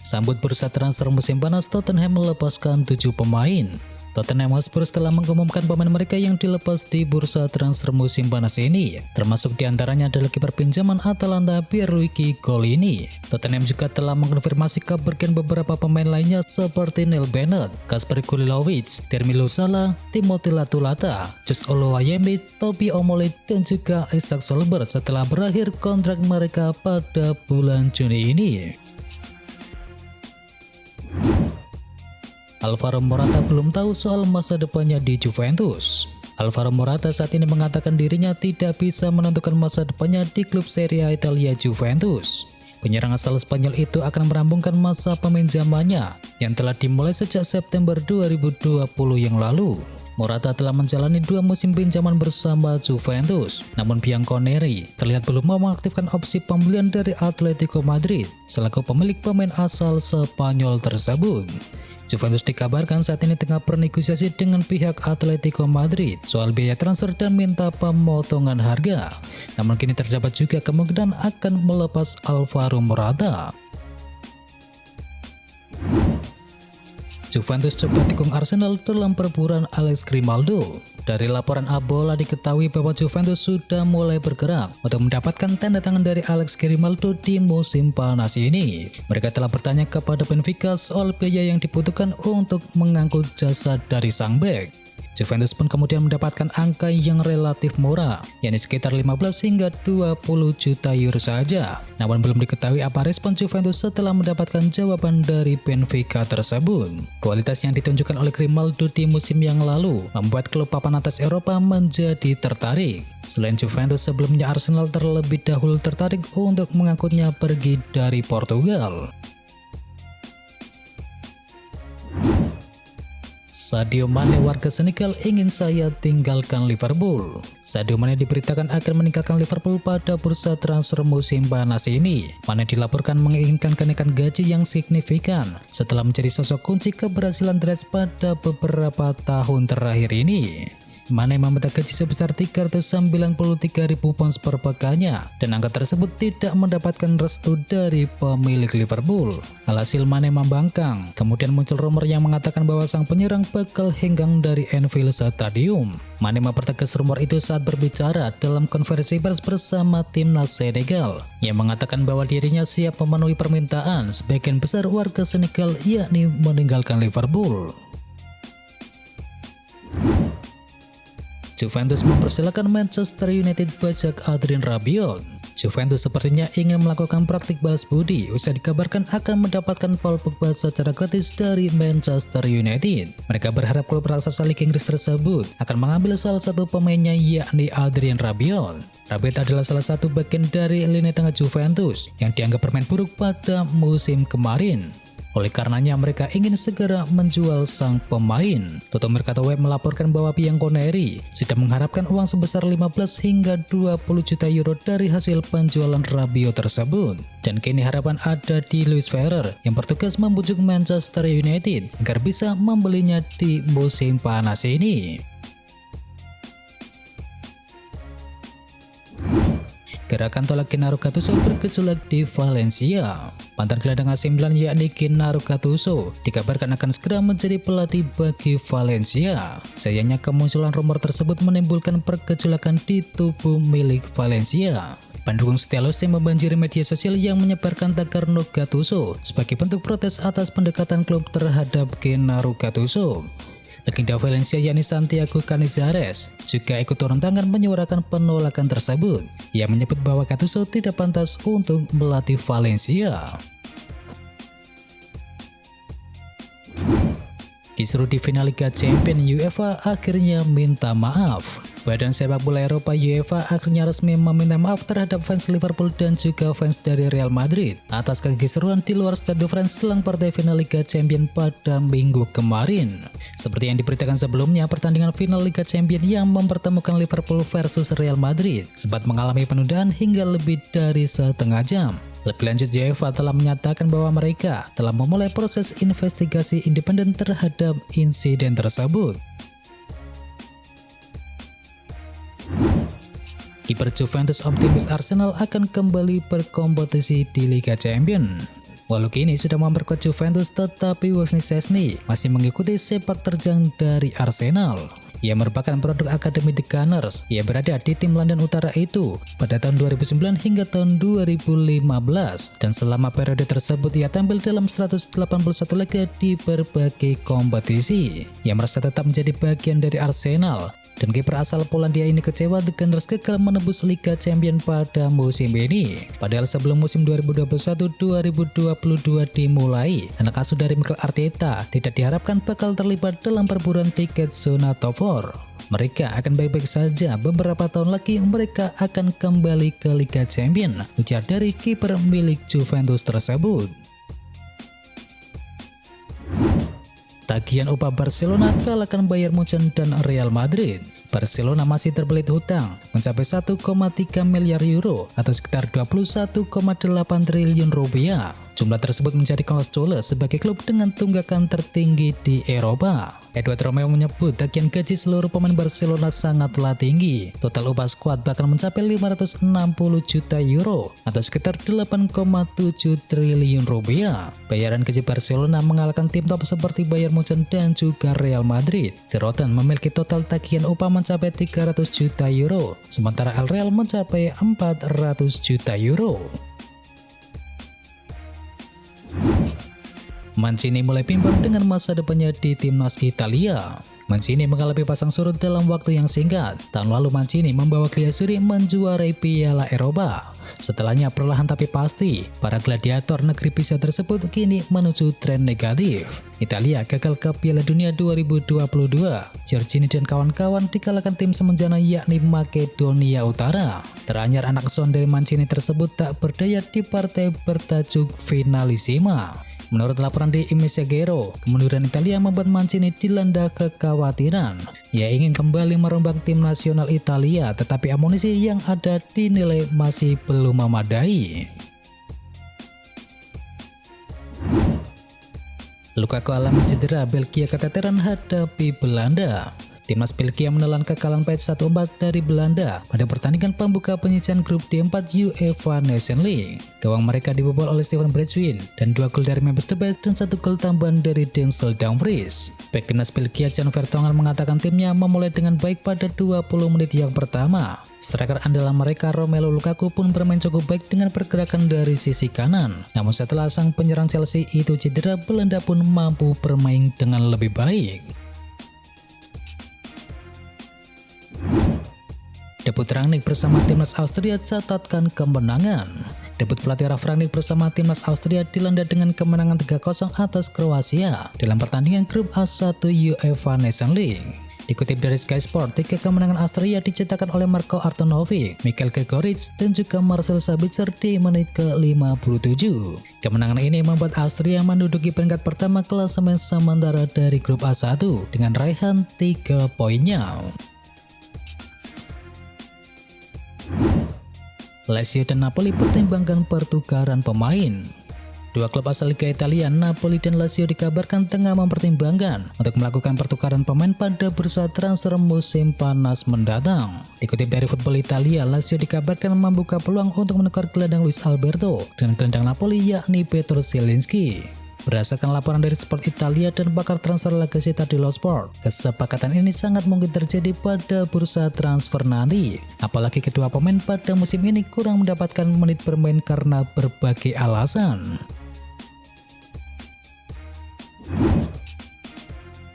Sambut bursa transfer musim panas, Tottenham melepaskan 7 pemain. Tottenham Hotspur telah mengumumkan pemain mereka yang dilepas di bursa transfer musim panas ini, termasuk diantaranya adalah kiper pinjaman Atalanta Pierluigi Collini. Tottenham juga telah mengkonfirmasi kepergian beberapa pemain lainnya seperti Neil Bennett, Kasper Kulilovic, Termilo Sala, Timothy Latulata, Josh Oluwayemi, Toby Omole, dan juga Isaac Solberg setelah berakhir kontrak mereka pada bulan Juni ini. Alvaro Morata belum tahu soal masa depannya di Juventus. Alvaro Morata saat ini mengatakan dirinya tidak bisa menentukan masa depannya di klub Serie A Italia Juventus. Penyerang asal Spanyol itu akan merampungkan masa peminjamannya yang telah dimulai sejak September 2020 yang lalu. Morata telah menjalani 2 musim pinjaman bersama Juventus, namun Bianconeri terlihat belum mau mengaktifkan opsi pembelian dari Atletico Madrid selaku pemilik pemain asal Spanyol tersebut. Juventus dikabarkan saat ini tengah bernegosiasi dengan pihak Atletico Madrid soal biaya transfer dan minta pemotongan harga. Namun kini terdapat juga kemungkinan akan melepas Alvaro Morata. Juventus coba tikung Arsenal dalam perburuan Alex Grimaldo. Dari laporan Abola diketahui bahwa Juventus sudah mulai bergerak untuk mendapatkan tanda tangan dari Alex Grimaldo di musim panas ini. Mereka telah bertanya kepada Benfica soal biaya yang dibutuhkan untuk mengangkut jasa dari sang bek. Juventus pun kemudian mendapatkan angka yang relatif murah, yakni sekitar 15 hingga 20 juta euro saja. Namun belum diketahui apa respon Juventus setelah mendapatkan jawaban dari Benfica tersebut. Kualitas yang ditunjukkan oleh Grimaldo di musim yang lalu membuat klub papan atas Eropa menjadi tertarik. Selain Juventus, sebelumnya Arsenal terlebih dahulu tertarik untuk mengangkutnya pergi dari Portugal. Sadio Mane warga Senegal ingin saya tinggalkan Liverpool. Sadio Mane diberitakan akan meninggalkan Liverpool pada bursa transfer musim panas ini. Mane dilaporkan menginginkan kenaikan gaji yang signifikan setelah menjadi sosok kunci keberhasilan The Reds pada beberapa tahun terakhir ini. Mane meminta gaji sebesar 393.000 pounds per pekannya, dan angka tersebut tidak mendapatkan restu dari pemilik Liverpool. Alhasil Mane membangkang. Kemudian muncul rumor yang mengatakan bahwa sang penyerang bakal henggang dari Anfield Stadium. Mane mempertegas rumor itu saat berbicara dalam konferensi pers bersama timnas Senegal, yang mengatakan bahwa dirinya siap memenuhi permintaan sebagian besar warga Senegal, yakni meninggalkan Liverpool. Juventus mempersilahkan Manchester United bajak Adrien Rabiot. Juventus sepertinya ingin melakukan praktik balas budi usai dikabarkan akan mendapatkan Paul Pogba secara gratis dari Manchester United. Mereka berharap klub raksasa Liga Inggris tersebut akan mengambil salah satu pemainnya, yakni Adrien Rabiot. Rabiot adalah salah satu bagian dari lini tengah Juventus yang dianggap bermain buruk pada musim kemarin. Oleh karenanya mereka ingin segera menjual sang pemain. Toto Mercato Web melaporkan bahwa Bianconeri sudah mengharapkan uang sebesar 15 hingga 20 juta euro dari hasil penjualan Rabiot tersebut. Dan kini harapan ada di Luis Ferrer yang bertugas membujuk Manchester United agar bisa membelinya di musim panas ini. Gerakan tolak Gennaro Gattuso bergejolak di Valencia. Mantan gelandang AC Milan yakni Gennaro Gattuso dikabarkan akan segera menjadi pelatih bagi Valencia. Sayangnya kemunculan rumor tersebut menimbulkan pergejolakan di tubuh milik Valencia. Pendukung setia Lose membanjiri media sosial yang menyebarkan tagar No Gattuso sebagai bentuk protes atas pendekatan klub terhadap Gennaro Gattuso. Legenda Valencia yakni Santiago Canizares juga ikut turun tangan menyuarakan penolakan tersebut. Ia menyebut bahwa Gattuso tidak pantas untuk melatih Valencia. Kisruh di final Liga Champions, UEFA akhirnya minta maaf. Badan Sepak Bola Eropa UEFA akhirnya resmi meminta maaf terhadap fans Liverpool dan juga fans dari Real Madrid atas kekisruhan di luar Stade de France selang partai final Liga Champions pada minggu kemarin. Seperti yang diberitakan sebelumnya, pertandingan final Liga Champions yang mempertemukan Liverpool versus Real Madrid sempat mengalami penundaan hingga lebih dari setengah jam. Lebih lanjut, UEFA telah menyatakan bahwa mereka telah memulai proses investigasi independen terhadap insiden tersebut. Kiper Juventus optimis Arsenal akan kembali berkompetisi di Liga Champions. Walau kini sudah memperkuat Juventus, tetapi Wesley Szczesny masih mengikuti sepak terjang dari Arsenal. Ia merupakan produk Akademi The Gunners. Ia berada di tim London Utara itu pada tahun 2009 hingga tahun 2015, dan selama periode tersebut ia tampil dalam 181 laga di berbagai kompetisi. Ia merasa tetap menjadi bagian dari Arsenal, dan kiper asal Polandia ini kecewa The Gunners gagal menembus Liga Champions pada musim ini. Padahal sebelum musim 2021-2022 dimulai, anak asuh dari Mikel Arteta tidak diharapkan bakal terlibat dalam perburuan tiket zona top 4. Mereka akan baik-baik saja, beberapa tahun lagi mereka akan kembali ke Liga Champions, ujar dari kiper milik Juventus tersebut. Tagihan upah Barcelona kalahkan Bayern Munchen dan Real Madrid. Barcelona masih terbelit hutang mencapai 1,3 miliar euro atau sekitar 21,8 triliun rupiah. Jumlah tersebut menjadi konsole sebagai klub dengan tunggakan tertinggi di Eropa. Edward Romeo menyebut tagihan gaji seluruh pemain Barcelona sangatlah tinggi. Total upah skuad bahkan mencapai 560 juta euro atau sekitar 8,7 triliun rupiah. Bayaran gaji Barcelona mengalahkan tim top seperti Bayern Munchen dan juga Real Madrid. The Rotten memiliki total tagihan upah mencapai 300 juta euro, sementara Al Real mencapai 400 juta euro. Mancini mulai bimbang dengan masa depannya di timnas Italia. Mancini mengalami pasang surut dalam waktu yang singkat. Tahun lalu Mancini membawa Griazzurri menjuarai Piala Eropa. Setelahnya perlahan tapi pasti, para gladiator negeri Pisa tersebut kini menuju tren negatif. Italia gagal ke Piala Dunia 2022. Giorgini dan kawan-kawan dikalahkan tim semenjana yakni Makedonia Utara. Teranyar anak asuh dari Mancini tersebut tak berdaya di partai bertajuk Finalissima. Menurut laporan di Il Messaggero, kemunduran Italia membuat Mancini dilanda kekhawatiran. Ia ingin kembali merombak tim nasional Italia, tetapi amunisi yang ada dinilai masih belum memadai. Lukaku alami cedera, Belgia keteteran hadapi Belanda. Timnas Belgia menelan kekalahan pahit 1-4 dari Belanda pada pertandingan pembuka penyisian grup D4 UEFA Nations League. Gawang mereka dibobol oleh Steven Bergwijn dan 2 gol dari Memphis Depay dan 1 gol tambahan dari Denzel Dumfries. Bek timnas Belgia Jan Vertonghen mengatakan timnya memulai dengan baik pada 20 menit yang pertama. Striker andalan mereka Romelu Lukaku pun bermain cukup baik dengan pergerakan dari sisi kanan. Namun setelah sang penyerang Chelsea itu cedera, Belanda pun mampu bermain dengan lebih baik. Debut Rangnick bersama timnas Austria catatkan kemenangan. Debut pelatih Ralf Rangnick bersama timnas Austria dilanda dengan kemenangan 3-0 atas Kroasia dalam pertandingan grup A1 UEFA Nations League. Dikutip dari Sky Sport, 3 kemenangan Austria dicetakkan oleh Marko Arnautovic, Michael Gregoritsch, dan juga Marcel Sabitzer di menit ke-57. Kemenangan ini membuat Austria menduduki peringkat pertama klasemen sementara dari grup A1 dengan raihan 3 poinnya. Lazio dan Napoli pertimbangkan pertukaran pemain. Dua klub asal Liga Italia, Napoli dan Lazio, dikabarkan tengah mempertimbangkan untuk melakukan pertukaran pemain pada bursa transfer musim panas mendatang. Dikutip dari Football Italia, Lazio dikabarkan membuka peluang untuk menukar gelandang Luis Alberto dengan gelandang Napoli yakni Petr Zielinski. Berdasarkan laporan dari Sport Italia dan pakar transfer La Gazzetta dello Sport, kesepakatan ini sangat mungkin terjadi pada bursa transfer nanti. Apalagi kedua pemain pada musim ini kurang mendapatkan menit bermain karena berbagai alasan.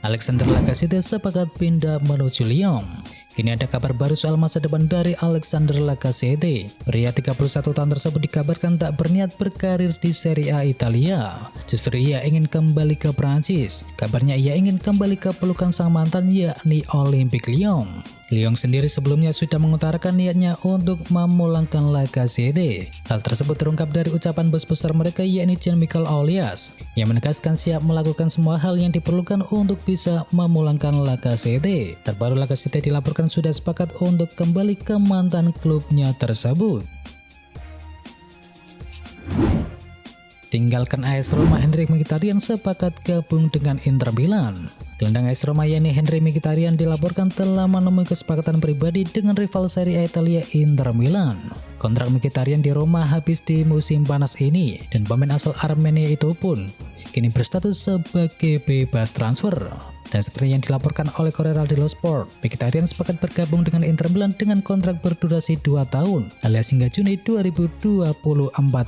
Alexander Lacazette sepakat pindah menuju Lyon. Kini ada kabar baru soal masa depan dari Alexander Lacazette. Pria 31 tahun tersebut dikabarkan tak berniat berkarir di Serie A Italia. Justru ia ingin kembali ke Prancis. Kabarnya ia ingin kembali ke pelukan sang mantan yakni Olympique Lyon. Lyon sendiri sebelumnya sudah mengutarakan niatnya untuk memulangkan Lacazette. Hal tersebut terungkap dari ucapan bos besar mereka yakni Jean-Michel Aulias yang menegaskan siap melakukan semua hal yang diperlukan untuk bisa memulangkan Lacazette. Terbaru Lacazette dilaporkan sudah sepakat untuk kembali ke mantan klubnya tersebut. Tinggalkan AS Roma, Henrikh Mkhitaryan sepakat gabung dengan Inter Milan. Gelandang AS Roma yakni Henrikh Mkhitaryan dilaporkan telah menemui kesepakatan pribadi dengan rival Serie A Italia Inter Milan. Kontrak Mkhitaryan di Roma habis di musim panas ini dan pemain asal Armenia itu pun kini berstatus sebagai bebas transfer. Dan seperti yang dilaporkan oleh Corriere dello Sport, Mkhitaryan sepakat bergabung dengan Inter Milan dengan kontrak berdurasi 2 tahun alias hingga Juni 2024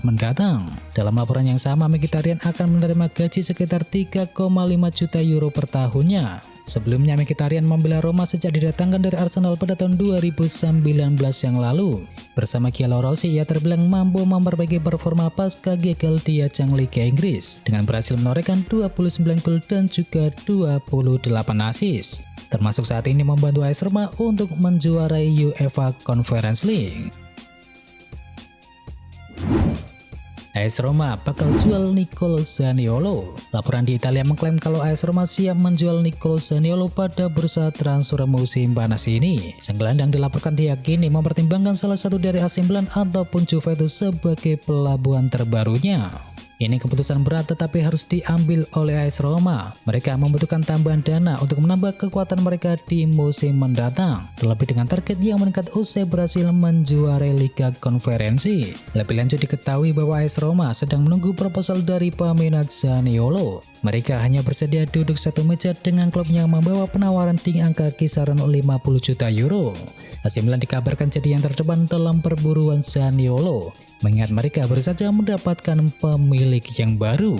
mendatang. Dalam laporan yang sama, Mkhitaryan akan menerima gaji sekitar 3,5 juta euro per tahunnya. Sebelumnya Mkhitaryan membela Roma sejak didatangkan dari Arsenal pada tahun 2019 yang lalu. Bersama Gianluigi Rossi, ia terbilang mampu memperbaiki performa pasca gagal di ajang Liga Inggris dengan berhasil menorehkan 29 gol dan juga 28 assist, termasuk saat ini membantu AS Roma untuk menjuarai UEFA Conference League. AS Roma bakal jual Nicolo Zaniolo. Laporan di Italia mengklaim kalau AS Roma siap menjual Nicolo Zaniolo pada bursa transfer musim panas ini. Sang gelandang dilaporkan diyakini mempertimbangkan salah satu dari AC Milan ataupun Juventus sebagai pelabuhan terbarunya. Ini keputusan berat tetapi harus diambil oleh AS Roma. Mereka membutuhkan tambahan dana untuk menambah kekuatan mereka di musim mendatang, terlebih dengan target yang meningkat usai berhasil menjuarai Liga Konferensi. Lebih lanjut diketahui bahwa AS Roma sedang menunggu proposal dari peminat Zaniolo. Mereka hanya bersedia duduk satu meja dengan klub yang membawa penawaran di angka kisaran 50 juta euro. AC Milan dikabarkan jadi yang terdepan dalam perburuan Zaniolo, mengingat mereka baru saja mendapatkan pemilik yang baru.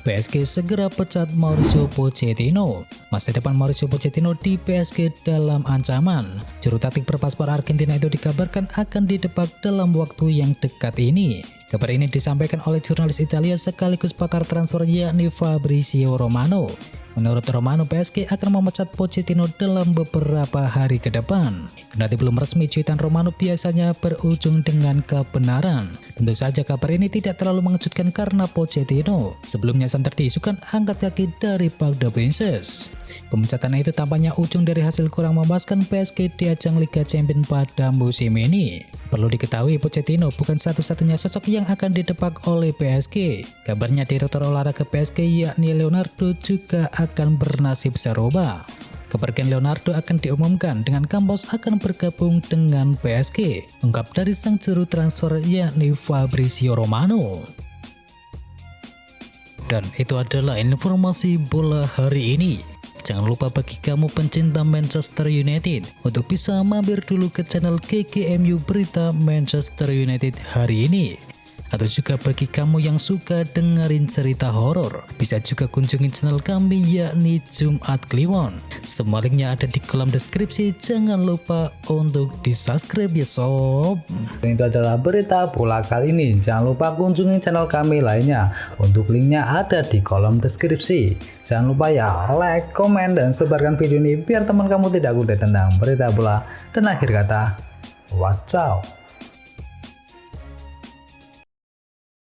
PSG segera pecat Mauricio Pochettino. Masa depan Mauricio Pochettino di PSG dalam ancaman. Juru taktik berpaspor Argentina itu dikabarkan akan didepak dalam waktu yang dekat ini. Kabar ini disampaikan oleh jurnalis Italia sekaligus pakar transfer yakni Fabrizio Romano. Menurut Romano, PSG akan memecat Pochettino dalam beberapa hari ke depan. Kendati belum resmi, cuitan Romano biasanya berujung dengan kebenaran. Tentu saja kabar ini tidak terlalu mengejutkan karena Pochettino sebelumnya santer diisukan angkat kaki dari Parc des Princes. Pemecatan itu tampaknya ujung dari hasil kurang memuaskan PSG di ajang Liga Champions pada musim ini. Perlu diketahui, Pochettino bukan satu-satunya sosok yang akan didepak oleh PSG. Kabarnya direktur olahraga PSG yakni Leonardo juga akan bernasib serupa. Kepergian Leonardo akan diumumkan dengan Campos akan bergabung dengan PSG, ungkap dari sang juru transfer yakni Fabrizio Romano. Dan itu adalah informasi bola hari ini. Jangan lupa bagi kamu pencinta Manchester United untuk bisa mampir dulu ke channel GGMU Berita Manchester United hari ini. Atau juga bagi kamu yang suka dengerin cerita horor, bisa juga kunjungi channel kami yakni Jumat Kliwon. Semua linknya ada di kolom deskripsi, jangan lupa untuk di subscribe ya sob. Itu adalah berita bola kali ini. Jangan lupa kunjungi channel kami lainnya, untuk linknya ada di kolom deskripsi. Jangan lupa ya like, komen, dan sebarkan video ini biar teman kamu tidak kudet tentang berita bola. Dan akhir kata, wacau.